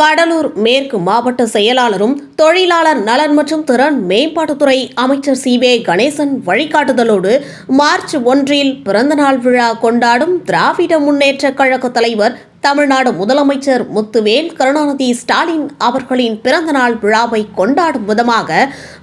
கடலூர் மேற்கு மாவட்ட செயலாளரும் தொழிலாளர் நலன் மற்றும் திறன் மேம்பாட்டுத்துறை அமைச்சர் சி.வே. கணேசன் வழிகாட்டுதலோடு மார்ச் 1 பிறந்தநாள் விழா கொண்டாடும் திராவிட முன்னேற்றக் கழக தலைவர் தமிழ்நாடு முதலமைச்சர் முத்துவேல் கருணாநிதி ஸ்டாலின் அவர்களின் பிறந்தநாள் விழாவை கொண்டாடும் விதமாக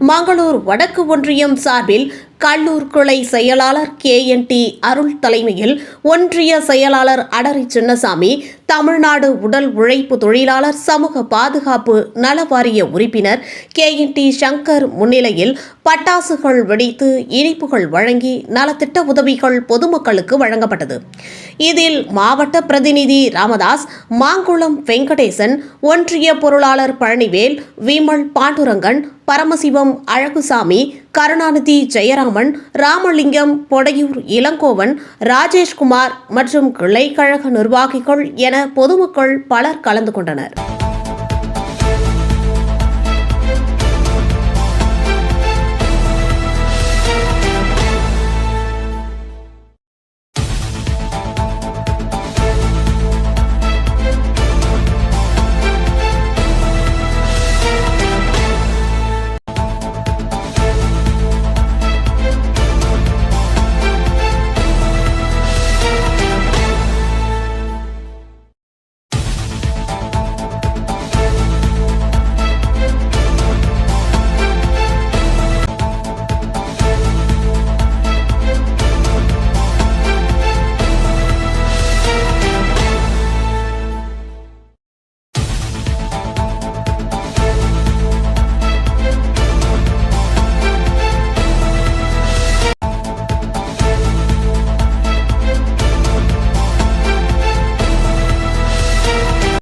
மங்களூர் வடக்கு ஒன்றியம் சார்பில் கல்லூர் கிளை செயலாளர் KNT அருள் தலைமையில் ஒன்றிய செயலாளர் அடரி சின்னசாமி, தமிழ்நாடு உடல் உழைப்பு தொழிலாளர் சமூக பாதுகாப்பு நல வாரிய உறுப்பினர் KNT சங்கர் முன்னிலையில் பட்டாசுகள் வெடித்து இனிப்புகள் வழங்கி நலத்திட்ட உதவிகள் பொதுமக்களுக்கு வழங்கப்பட்டது. இதில் மாவட்ட பிரதிநிதி ராமதாஸ், மாங்குளம் வெங்கடேசன், ஒன்றிய பொருளாளர் பழனிவேல், விமல் பாண்டுரங்கன், பரமசிவம் அழகுசாமி, கருணாநிதி ஜெயராமன், ராமலிங்கம், பொடையூர் இளங்கோவன், ராஜேஷ்குமார் மற்றும் கிளை கழக நிர்வாகிகள் என பொதுமக்கள் பலர் கலந்து கொண்டனர்.